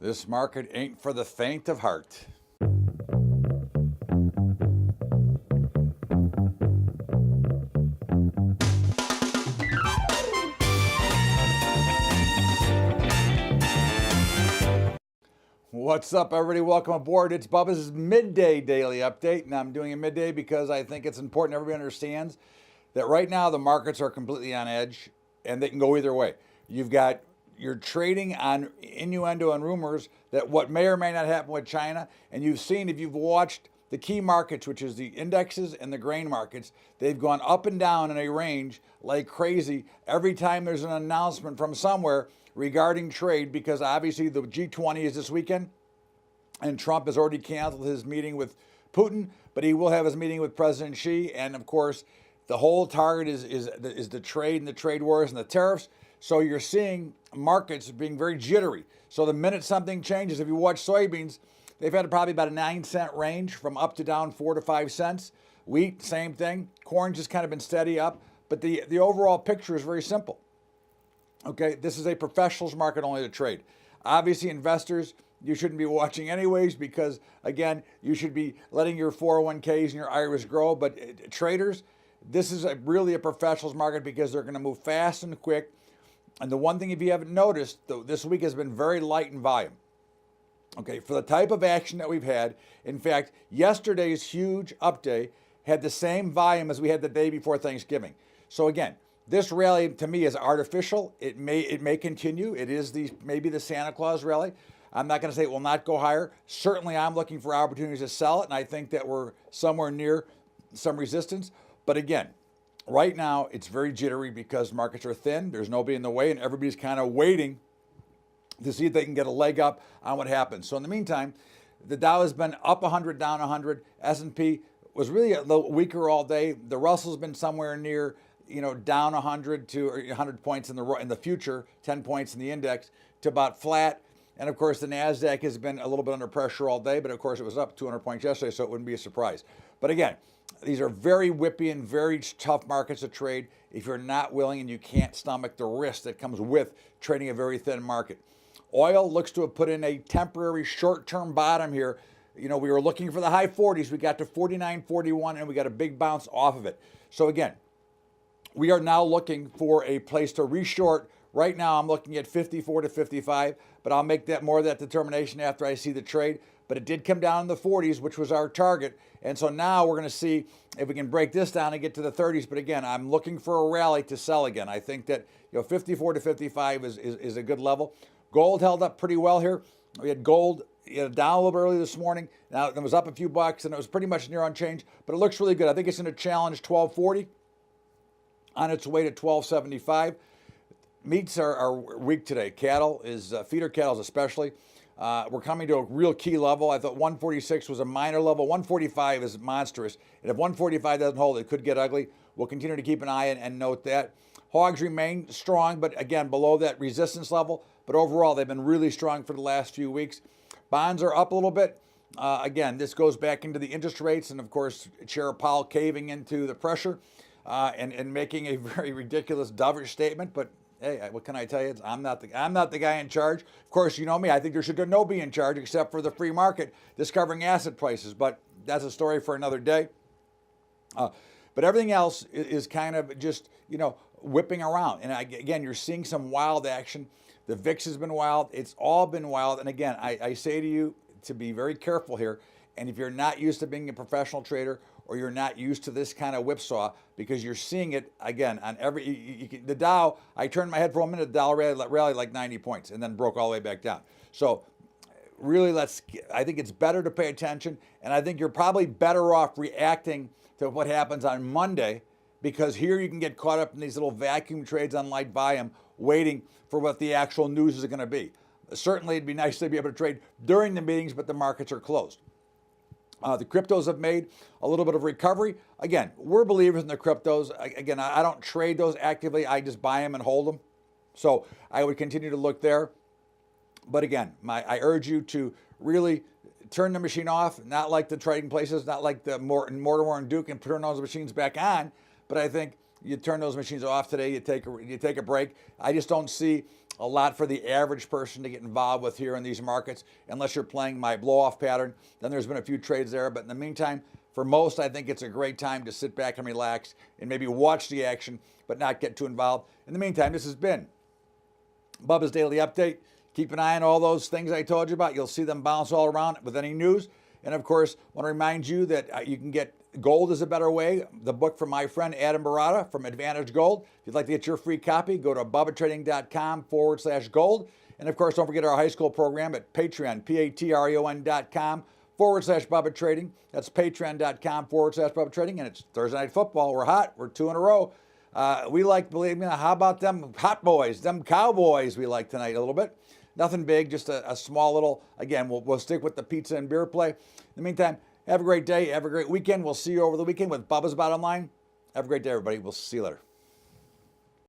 This market ain't for the faint of heart. What's up, everybody? Welcome aboard. It's Bubba's midday daily update, and I'm doing a midday because I think it's important everybody understands that right now the markets are completely on edge, and they can go either way. You're trading on innuendo and rumors that what may or may not happen with China, and you've seen, if you've watched the key markets, which is the indexes and the grain markets, they've gone up and down in a range like crazy every time there's an announcement from somewhere regarding trade, because obviously the G20 is this weekend, and Trump has already canceled his meeting with Putin, but he will have his meeting with President Xi. And of course, the whole target is the trade and the trade wars and the tariffs. So you're seeing markets being very jittery. So the minute something changes, if you watch soybeans, they've had probably about a 9-cent range from up to down 4 to 5 cents. Wheat, same thing. Corn's just kind of been steady up. But the overall picture is very simple. Okay, this is a professionals market only to trade. Obviously, investors, you shouldn't be watching anyways, because again, you should be letting your 401ks and your IRAs grow. But traders, this is really a professionals market because they're going to move fast and quick. And the one thing, if you haven't noticed, this week has been very light in volume. Okay, for the type of action that we've had. In fact, yesterday's huge up day had the same volume as we had the day before Thanksgiving. So again, this rally to me is artificial. It may continue. It is maybe the Santa Claus rally. I'm not going to say it will not go higher. Certainly, I'm looking for opportunities to sell it, and I think that we're somewhere near some resistance. But again, right now, it's very jittery because markets are thin. There's nobody in the way, and everybody's kind of waiting to see if they can get a leg up on what happens. So in the meantime, the Dow has been up 100, down 100. S&P was really a little weaker all day. The Russell's been somewhere near, down 100 to 100 points in the future, 10 points in the index, to about flat. And of course, the NASDAQ has been a little bit under pressure all day, but of course it was up 200 points yesterday, so it wouldn't be a surprise. But again, these are very whippy and very tough markets to trade if you're not willing and you can't stomach the risk that comes with trading a very thin market. Oil looks to have put in a temporary short-term bottom here. We were looking for the high 40s. We got to 49.41, and we got a big bounce off of it. So again, we are now looking for a place to reshort. Right now, I'm looking at 54 to 55, but I'll make that more of that determination after I see the trade. But it did come down in the 40s, which was our target. And so now we're going to see if we can break this down and get to the 30s. But again, I'm looking for a rally to sell again. I think that 54 to 55 is a good level. Gold held up pretty well here. We had gold down a little bit early this morning. Now it was up a few bucks, and it was pretty much near unchanged. But it looks really good. I think it's going to challenge 1240 on its way to 1275. Meats are weak today. Cattle feeder cattle especially. We're coming to a real key level. I thought 146 was a minor level. 145 is monstrous. And if 145 doesn't hold, it could get ugly. We'll continue to keep an eye and note that. Hogs remain strong, but again, below that resistance level. But overall, they've been really strong for the last few weeks. Bonds are up a little bit. Again, this goes back into the interest rates and, of course, Chair Powell caving into the pressure and making a very ridiculous, dovish statement. But hey, what can I tell you? I'm not the guy in charge. Of course, you know me. I think there should no be in charge except for the free market discovering asset prices. But that's a story for another day. But everything else is kind of just, whipping around. And again, you're seeing some wild action. The VIX has been wild. It's all been wild. And again, I say to you to be very careful here. And if you're not used to being a professional trader, or you're not used to this kind of whipsaw, because you're seeing it again on the Dow. I turned my head for a minute. The Dow rallied like 90 points and then broke all the way back down. So really, I think it's better to pay attention, and I think you're probably better off reacting to what happens on Monday, because here you can get caught up in these little vacuum trades on light volume, waiting for what the actual news is going to be. Certainly, it'd be nice to be able to trade during the meetings, but the markets are closed. The cryptos have made a little bit of recovery. Again, we're believers in the cryptos. Again, I don't trade those actively. I just buy them and hold them. So I would continue to look there. But again, I urge you to really turn the machine off, not like the trading places, not like the Mortimer and Duke, and turn those machines back on. But I think you turn those machines off today, you take a break. I just don't see a lot for the average person to get involved with here in these markets unless you're playing my blow-off pattern. Then there's been a few trades there, but in the meantime, for most, I think it's a great time to sit back and relax and maybe watch the action, but not get too involved. In the meantime, this has been Bubba's Daily Update. Keep an eye on all those things I told you about. You'll see them bounce all around with any news. And of course, I want to remind you that you can get Gold is a Better Way, the book from my friend Adam Barata from Advantage Gold. If you'd like to get your free copy, go to bubbatrading.com/gold. And of course, don't forget our high school program at Patreon, patreon.com/Bubba Trading. That's patreon.com/Bubba Trading. And it's Thursday Night Football. We're hot. We're 2 in a row. We like, believe me, how about them hot boys, them Cowboys we like tonight a little bit. Nothing big, just a small little, again, we'll stick with the pizza and beer play. In the meantime, have a great day. Have a great weekend. We'll see you over the weekend with Bubba's Bottom Line. Have a great day, everybody. We'll see you later.